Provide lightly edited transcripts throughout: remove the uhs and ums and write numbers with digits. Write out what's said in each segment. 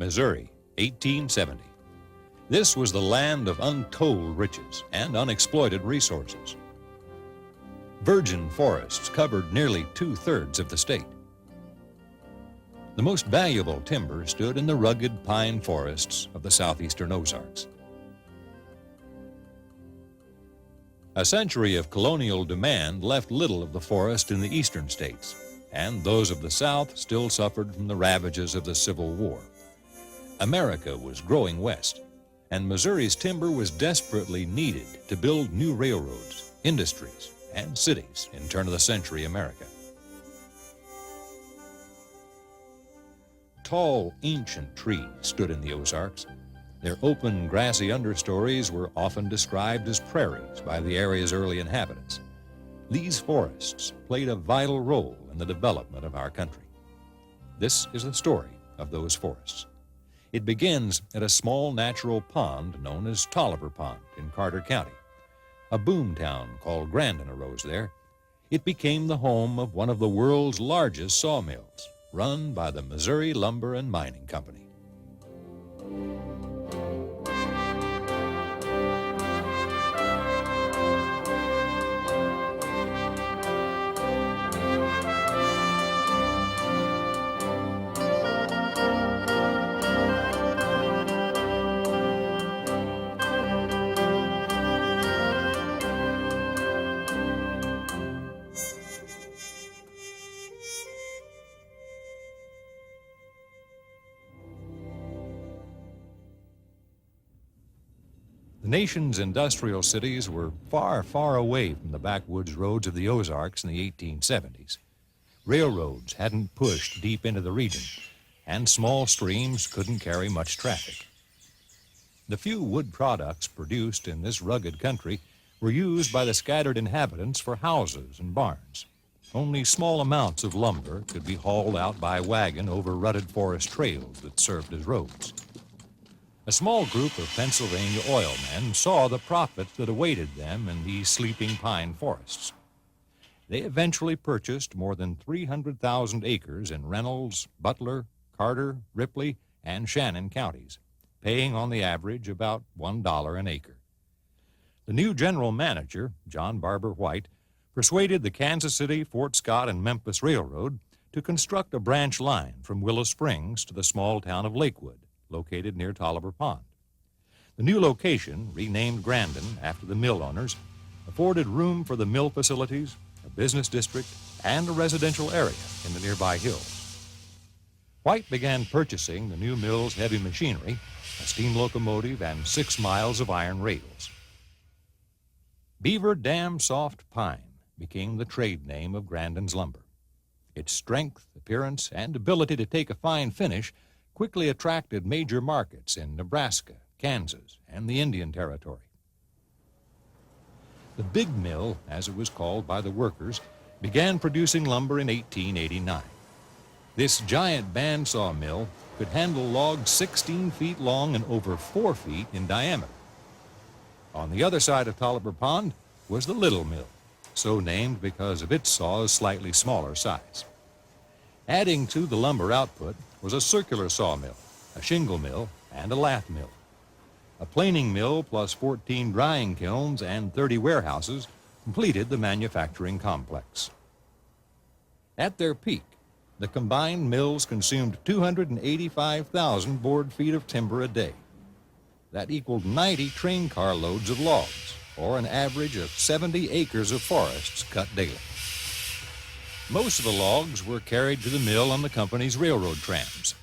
Missouri, 1870. This was the land of untold riches and unexploited resources. Virgin forests covered nearly 2/3 of the state. The most valuable timber stood in the rugged pine forests of the southeastern Ozarks. A century of colonial demand left little of the forest in the eastern states, and those of the South still suffered from the ravages of the Civil War. America was growing west, and Missouri's timber was desperately needed to build new railroads, industries, and cities in turn-of-the-century America. Tall, ancient trees stood in the Ozarks. Their open, grassy understories were often described as prairies by the area's early inhabitants. These forests played a vital role in the development of our country. This is the story of those forests. It begins at a small natural pond known as Tolliver Pond in Carter County. A boom town called Grandin arose there. It became the home of one of the world's largest sawmills, run by the Missouri Lumber and Mining Company. The nation's industrial cities were far, far away from the backwoods roads of the Ozarks in the 1870s. Railroads hadn't pushed deep into the region, and small streams couldn't carry much traffic. The few wood products produced in this rugged country were used by the scattered inhabitants for houses and barns. Only small amounts of lumber could be hauled out by wagon over rutted forest trails that served as roads. A small group of Pennsylvania oil men saw the profits that awaited them in these sleeping pine forests. They eventually purchased more than 300,000 acres in Reynolds, Butler, Carter, Ripley, and Shannon counties, paying on the average about $1 an acre. The new general manager, John Barber White, persuaded the Kansas City, Fort Scott, and Memphis Railroad to construct a branch line from Willow Springs to the small town of Lakewood, located near Tolliver Pond. The new location, renamed Grandin after the mill owners, afforded room for the mill facilities, a business district, and a residential area in the nearby hills. White began purchasing the new mill's heavy machinery, a steam locomotive, and 6 miles of iron rails. Beaver Dam Soft Pine became the trade name of Grandin's lumber. Its strength, appearance, and ability to take a fine finish quickly attracted major markets in Nebraska, Kansas, and the Indian Territory. The Big Mill, as it was called by the workers, began producing lumber in 1889. This giant bandsaw mill could handle logs 16 feet long and over 4 feet in diameter. On the other side of Tolliver Pond was the Little Mill, so named because of its saw's slightly smaller size. Adding to the lumber output was a circular sawmill, a shingle mill, and a lath mill. A planing mill plus 14 drying kilns and 30 warehouses completed the manufacturing complex. At their peak, the combined mills consumed 285,000 board feet of timber a day. That equaled 90 train car loads of logs, or an average of 70 acres of forests cut daily. Most of the logs were carried to the mill on the company's railroad trams.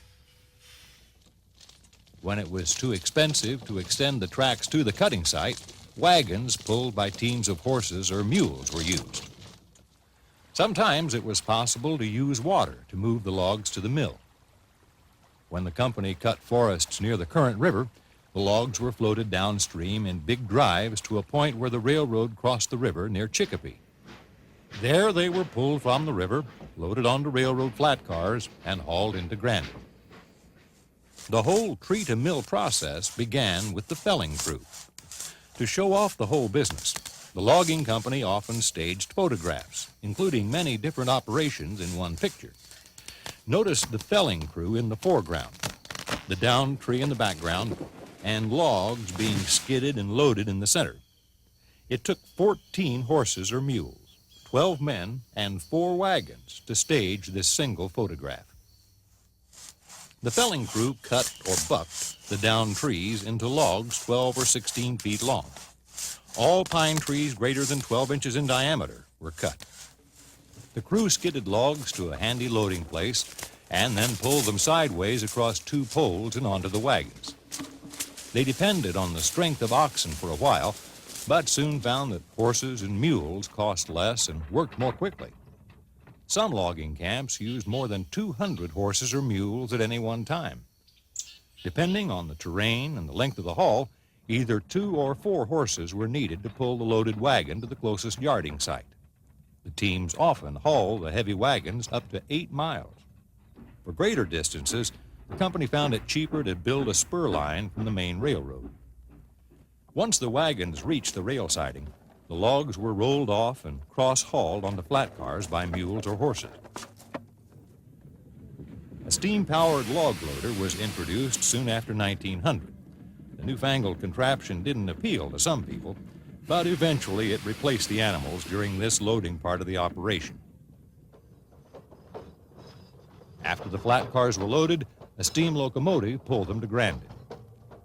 When it was too expensive to extend the tracks to the cutting site, wagons pulled by teams of horses or mules were used. Sometimes it was possible to use water to move the logs to the mill. When the company cut forests near the current river, the logs were floated downstream in big drives to a point where the railroad crossed the river near Chicopee. There they were pulled from the river, loaded onto railroad flat cars, and hauled into Grandin. The whole tree-to-mill process began with the felling crew. To show off the whole business, the logging company often staged photographs, including many different operations in one picture. Notice the felling crew in the foreground. the downed tree in the background, and logs being skidded and loaded in the center. It took 14 horses or mules, 12 men, and 4 wagons to stage this single photograph. The felling crew cut or bucked the downed trees into logs 12 or 16 feet long. All pine trees greater than 12 inches in diameter were cut. The crew skidded logs to a handy loading place and then pulled them sideways across 2 poles and onto the wagons. They depended on the strength of oxen for a while, but soon found that horses and mules cost less and worked more quickly. Some logging camps used more than 200 horses or mules at any one time. Depending on the terrain and the length of the haul, either 2 or 4 horses were needed to pull the loaded wagon to the closest yarding site. The teams often hauled the heavy wagons up to 8 miles. For greater distances, the company found it cheaper to build a spur line from the main railroad. Once the wagons reached the rail siding, the logs were rolled off and cross-hauled onto flat cars by mules or horses. A steam-powered log loader was introduced soon after 1900. The newfangled contraption didn't appeal to some people, but eventually it replaced the animals during this loading part of the operation. After the flat cars were loaded, a steam locomotive pulled them to Grandin.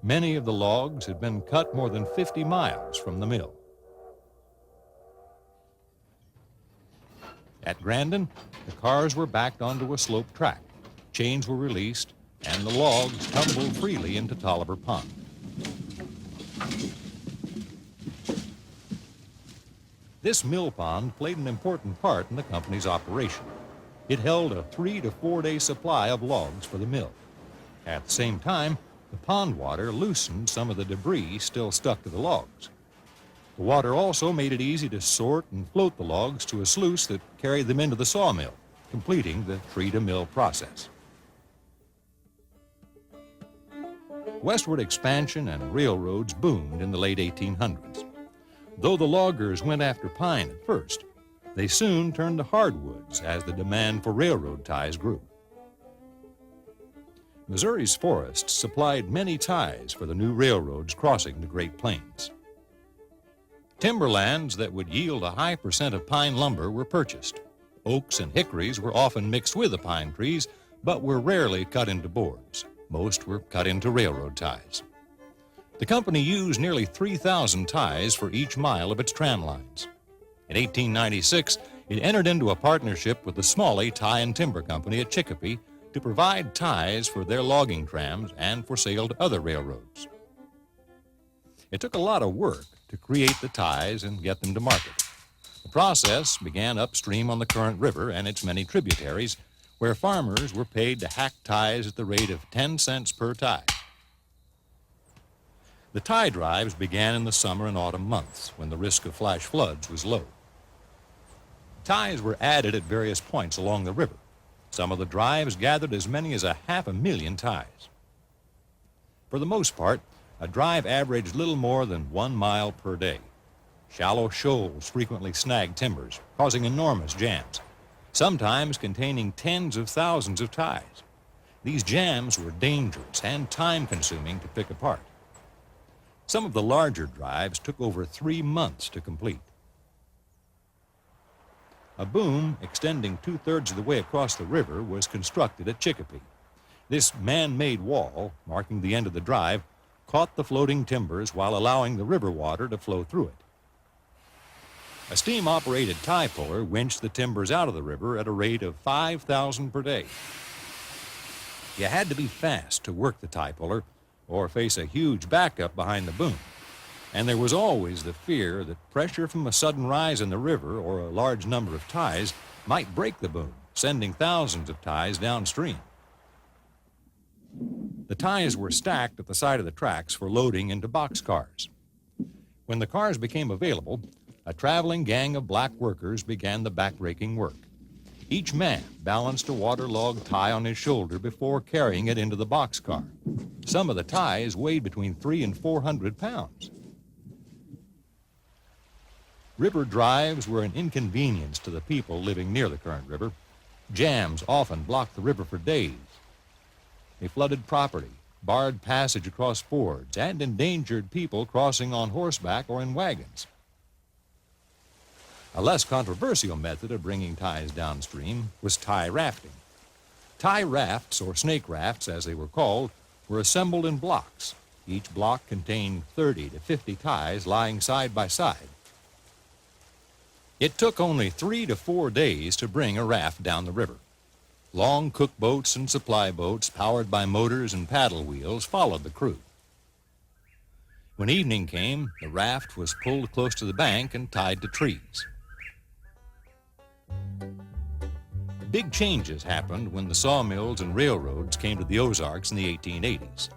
Many of the logs had been cut more than 50 miles from the mill. At Grandin, the cars were backed onto a sloped track. Chains were released, and the logs tumbled freely into Tolliver Pond. This mill pond played an important part in the company's operation. It held a 3 to 4 day supply of logs for the mill. At the same time, the pond water loosened some of the debris still stuck to the logs. The water also made it easy to sort and float the logs to a sluice that carried them into the sawmill, completing the tree-to-mill process. Westward expansion and railroads boomed in the late 1800s. Though the loggers went after pine at first, they soon turned to hardwoods as the demand for railroad ties grew. Missouri's forests supplied many ties for the new railroads crossing the Great Plains. Timberlands that would yield a high percent of pine lumber were purchased. Oaks and hickories were often mixed with the pine trees, but were rarely cut into boards. Most were cut into railroad ties. The company used nearly 3,000 ties for each mile of its tram lines. In 1896, it entered into a partnership with the Smalley Tie and Timber Company at Chicopee to provide ties for their logging trams and for sale to other railroads. It took a lot of work to create the ties and get them to market. The process began upstream on the Current River and its many tributaries, where farmers were paid to hack ties at the rate of 10 cents per tie. The tie drives began in the summer and autumn months, when the risk of flash floods was low. Ties were added at various points along the river. Some of the drives gathered as many as 500,000 ties. For the most part, a drive averaged little more than 1 mile per day. Shallow shoals frequently snagged timbers, causing enormous jams, sometimes containing tens of thousands of ties. These jams were dangerous and time-consuming to pick apart. Some of the larger drives took over 3 months to complete. A boom extending 2/3 of the way across the river was constructed at Chicopee. This man-made wall, marking the end of the drive, caught the floating timbers while allowing the river water to flow through it. A steam-operated tie puller winched the timbers out of the river at a rate of 5,000 per day. You had to be fast to work the tie puller or face a huge backup behind the boom. And there was always the fear that pressure from a sudden rise in the river or a large number of ties might break the boom, sending thousands of ties downstream. The ties were stacked at the side of the tracks for loading into boxcars. When the cars became available, a traveling gang of black workers began the backbreaking work. Each man balanced a waterlogged tie on his shoulder before carrying it into the boxcar. Some of the ties weighed between 300 and 400 pounds. River drives were an inconvenience to the people living near the Current River. Jams often blocked the river for days. They flooded property, barred passage across fords, and endangered people crossing on horseback or in wagons. A less controversial method of bringing ties downstream was tie rafting. Tie rafts, or snake rafts as they were called, were assembled in blocks. Each block contained 30 to 50 ties lying side by side. It took only 3 to 4 days to bring a raft down the river. Long cook boats and supply boats powered by motors and paddle wheels followed the crew. When evening came, the raft was pulled close to the bank and tied to trees. Big changes happened when the sawmills and railroads came to the Ozarks in the 1880s.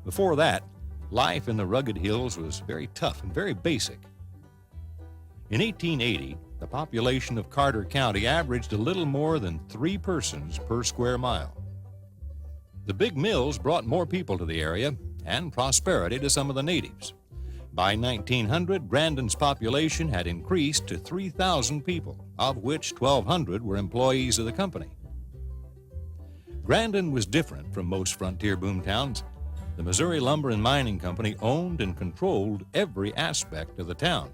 Before that, life in the rugged hills was very tough and very basic. In 1880, the population of Carter County averaged a little more than 3 persons per square mile. The big mills brought more people to the area and prosperity to some of the natives. By 1900, Grandin's population had increased to 3,000 people, of which 1,200 were employees of the company. Grandin was different from most frontier boom towns. The Missouri Lumber and Mining Company owned and controlled every aspect of the town.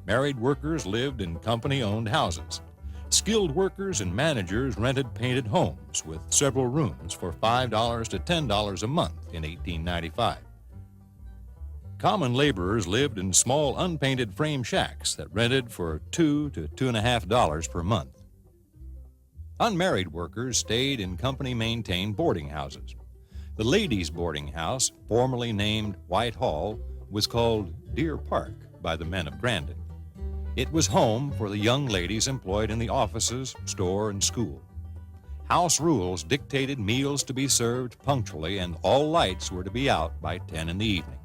Married workers lived in company-owned houses. Skilled workers and managers rented painted homes with several rooms for $5 to $10 a month in 1895. Common laborers lived in small unpainted frame shacks that rented for $2 to $2.50 per month. Unmarried workers stayed in company-maintained boarding houses. The ladies' boarding house, formerly named White Hall, was called Deer Park by the men of Grandin. It was home for the young ladies employed in the offices, store, and school. House rules dictated meals to be served punctually and all lights were to be out by 10 in the evening.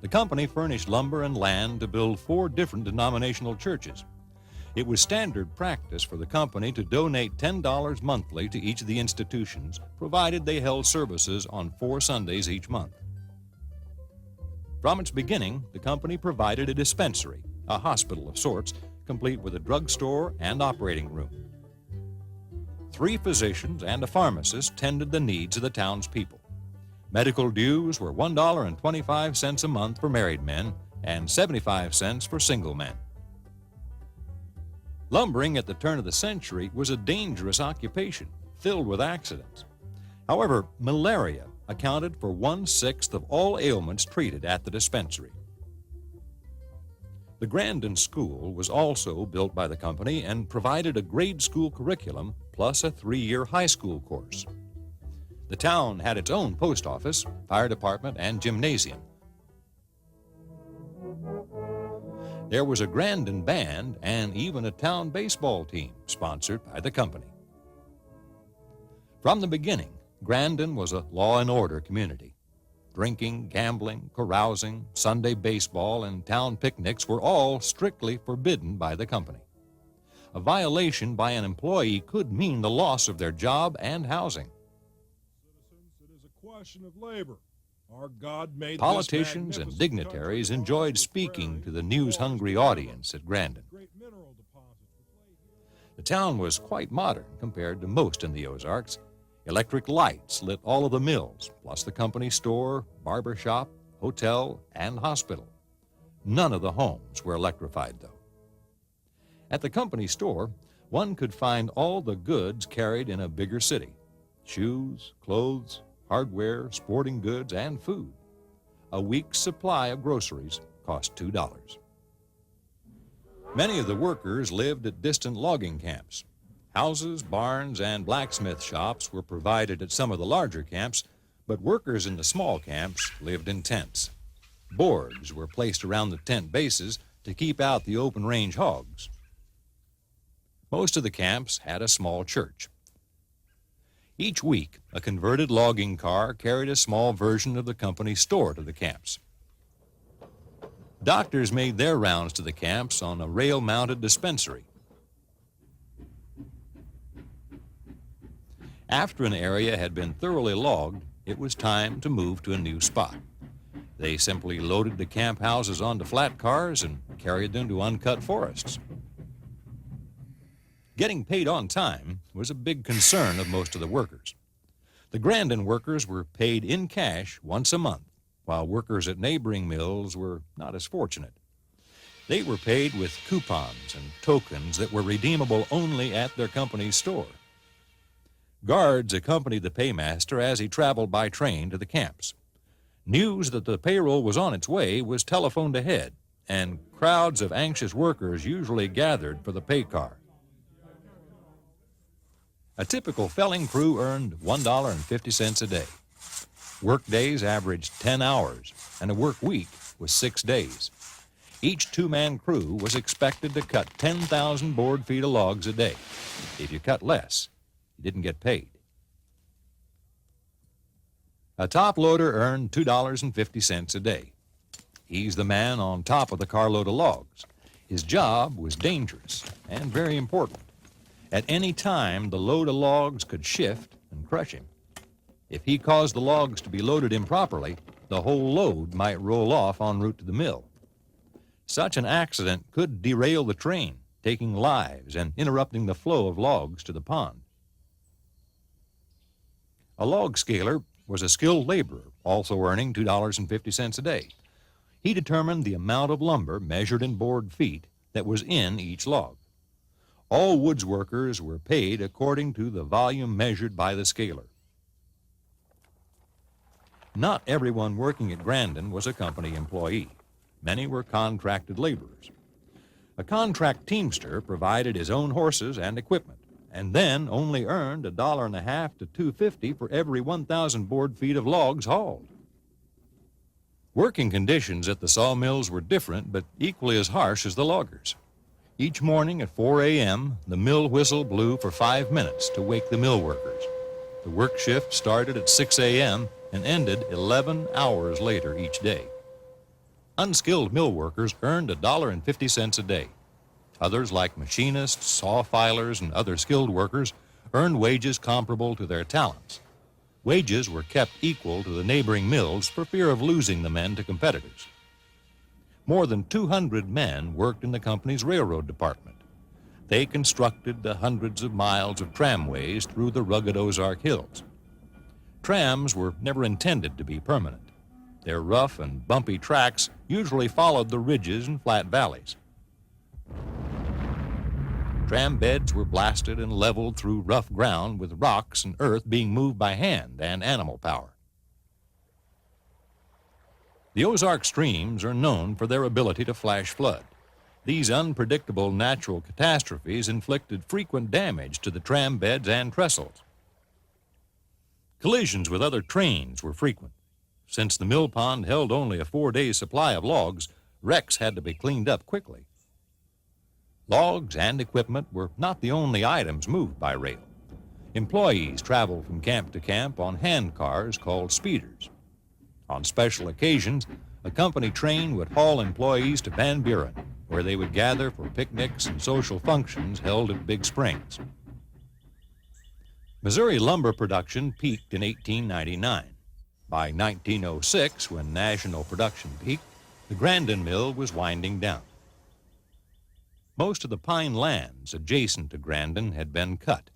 The company furnished lumber and land to build 4 different denominational churches. It was standard practice for the company to donate $10 monthly to each of the institutions, provided they held services on 4 Sundays each month. From its beginning, the company provided a dispensary, a hospital of sorts, complete with a drugstore and operating room. 3 physicians and a pharmacist tended the needs of the townspeople. Medical dues were $1.25 a month for married men and 75 cents for single men. Lumbering at the turn of the century was a dangerous occupation, filled with accidents. However, malaria accounted for 1/6 of all ailments treated at the dispensary. The Grandin School was also built by the company and provided a grade school curriculum plus a 3-year high school course. The town had its own post office, fire department, and gymnasium. There was a Grandin band and even a town baseball team sponsored by the company. From the beginning, Grandin was a law and order community. Drinking, gambling, carousing, Sunday baseball, and town picnics were all strictly forbidden by the company. A violation by an employee could mean the loss of their job and housing. Citizens, it is a question of labor. Our God made Politicians and dignitaries enjoyed speaking to the news-hungry audience at Grandin. The town was quite modern compared to most in the Ozarks. Electric lights lit all of the mills, plus the company store, barber shop, hotel, and hospital. None of the homes were electrified, though. At the company store, one could find all the goods carried in a bigger city: shoes, clothes, hardware, sporting goods, and food. A week's supply of groceries cost $2. Many of the workers lived at distant logging camps. Houses, barns, and blacksmith shops were provided at some of the larger camps, but workers in the small camps lived in tents. Boards were placed around the tent bases to keep out the open-range hogs. Most of the camps had a small church. Each week, a converted logging car carried a small version of the company store to the camps. Doctors made their rounds to the camps on a rail-mounted dispensary. After an area had been thoroughly logged, it was time to move to a new spot. They simply loaded the camp houses onto flat cars and carried them to uncut forests. Getting paid on time was a big concern of most of the workers. The Grandin workers were paid in cash once a month, while workers at neighboring mills were not as fortunate. They were paid with coupons and tokens that were redeemable only at their company's store. Guards accompanied the paymaster as he traveled by train to the camps. News that the payroll was on its way was telephoned ahead, and crowds of anxious workers usually gathered for the pay car. A typical felling crew earned $1.50 a day. Work days averaged 10 hours, and a work week was 6 days. Each two-man crew was expected to cut 10,000 board feet of logs a day. If you cut less, you didn't get paid. A top loader earned $2.50 a day. He's the man on top of the carload of logs. His job was dangerous and very important. At any time, the load of logs could shift and crush him. If he caused the logs to be loaded improperly, the whole load might roll off en route to the mill. Such an accident could derail the train, taking lives and interrupting the flow of logs to the pond. A log scaler was a skilled laborer, also earning $2.50 a day. He determined the amount of lumber measured in board feet that was in each log. All woods workers were paid according to the volume measured by the scaler. Not everyone working at Grandin was a company employee. Many were contracted laborers. A contract teamster provided his own horses and equipment, and then only earned $1.50 to $2.50 for every 1,000 board feet of logs hauled. Working conditions at the sawmills were different, but equally as harsh as the loggers. Each morning at 4 a.m., the mill whistle blew for 5 minutes to wake the mill workers. The work shift started at 6 a.m. and ended 11 hours later each day. Unskilled mill workers earned $1.50 a day. Others, like machinists, saw filers, and other skilled workers, earned wages comparable to their talents. Wages were kept equal to the neighboring mills for fear of losing the men to competitors. More than 200 men worked in the company's railroad department. They constructed the hundreds of miles of tramways through the rugged Ozark hills. Trams were never intended to be permanent. Their rough and bumpy tracks usually followed the ridges and flat valleys. Tram beds were blasted and leveled through rough ground, with rocks and earth being moved by hand and animal power. The Ozark streams are known for their ability to flash flood. These unpredictable natural catastrophes inflicted frequent damage to the tram beds and trestles. Collisions with other trains were frequent. Since the mill pond held only a 4-day supply of logs, wrecks had to be cleaned up quickly. Logs and equipment were not the only items moved by rail. Employees traveled from camp to camp on hand cars called speeders. On special occasions, a company train would haul employees to Van Buren, where they would gather for picnics and social functions held at Big Springs. Missouri lumber production peaked in 1899. By 1906, when national production peaked, the Grandin mill was winding down. Most of the pine lands adjacent to Grandin had been cut,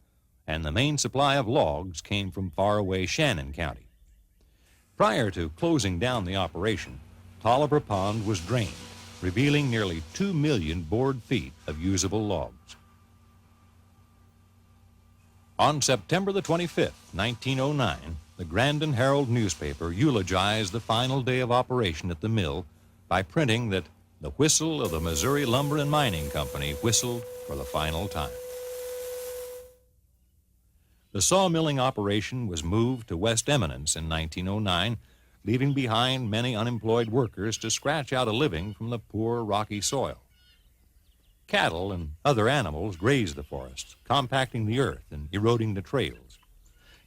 and the main supply of logs came from faraway Shannon County. Prior to closing down the operation, Tolliver Pond was drained, revealing nearly 2 million board feet of usable logs. On September the 25th, 1909, the Grandin Herald newspaper eulogized the final day of operation at the mill by printing that the whistle of the Missouri Lumber and Mining Company whistled for the final time. The sawmilling operation was moved to West Eminence in 1909, leaving behind many unemployed workers to scratch out a living from the poor, rocky soil. Cattle and other animals grazed the forests, compacting the earth and eroding the trails.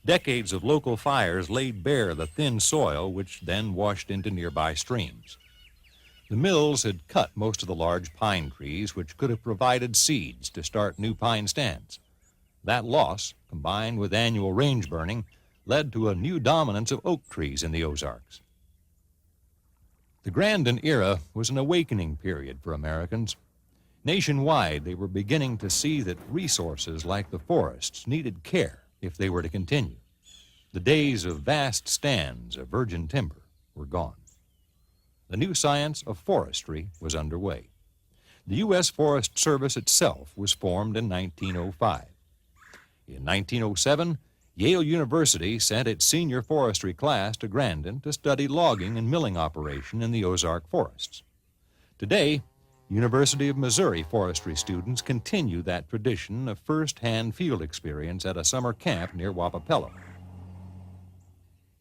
Decades of local fires laid bare the thin soil, which then washed into nearby streams. The mills had cut most of the large pine trees, which could have provided seeds to start new pine stands. That loss, combined with annual range burning, led to a new dominance of oak trees in the Ozarks. The Grandin era was an awakening period for Americans. Nationwide, they were beginning to see that resources like the forests needed care if they were to continue. The days of vast stands of virgin timber were gone. The new science of forestry was underway. The U.S. Forest Service itself was formed in 1905. In 1907, Yale University sent its senior forestry class to Grandin to study logging and milling operation in the Ozark forests. Today, University of Missouri forestry students continue that tradition of first-hand field experience at a summer camp near Wappapello.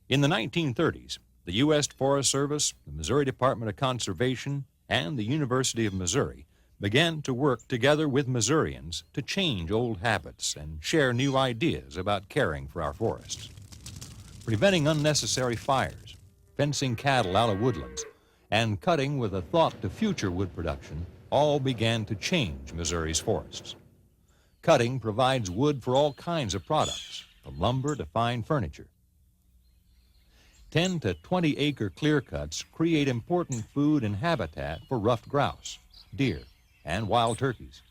In the 1930s, the U.S. Forest Service, the Missouri Department of Conservation, and the University of Missouri began to work together with Missourians to change old habits and share new ideas about caring for our forests. Preventing unnecessary fires, fencing cattle out of woodlands, and cutting with a thought to future wood production all began to change Missouri's forests. Cutting provides wood for all kinds of products, from lumber to fine furniture. 10 to 20 acre clear cuts create important food and habitat for ruffed grouse, deer, and wild turkeys.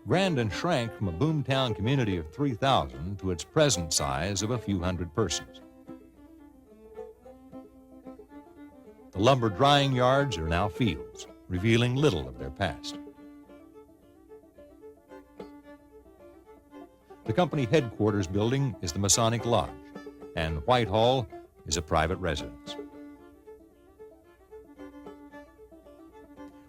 Grandin shrank from a boomtown community of 3,000 to its present size of a few hundred persons. The lumber drying yards are now fields, revealing little of their past. The company headquarters building is the Masonic Lodge, and Whitehall is a private residence.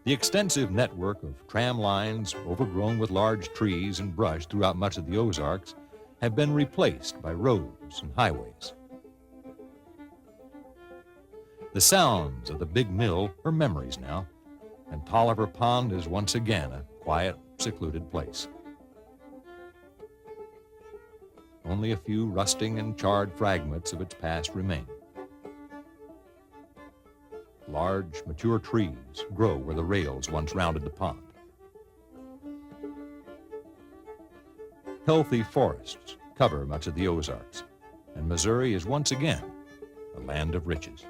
The extensive network of tram lines, overgrown with large trees and brush throughout much of the Ozarks, have been replaced by roads and highways. The sounds of the big mill are memories now, and Tolliver Pond is once again a quiet, secluded place. Only a few rusting and charred fragments of its past remain. Large, mature trees grow where the rails once rounded the pond. Healthy forests cover much of the Ozarks, and Missouri is once again a land of riches.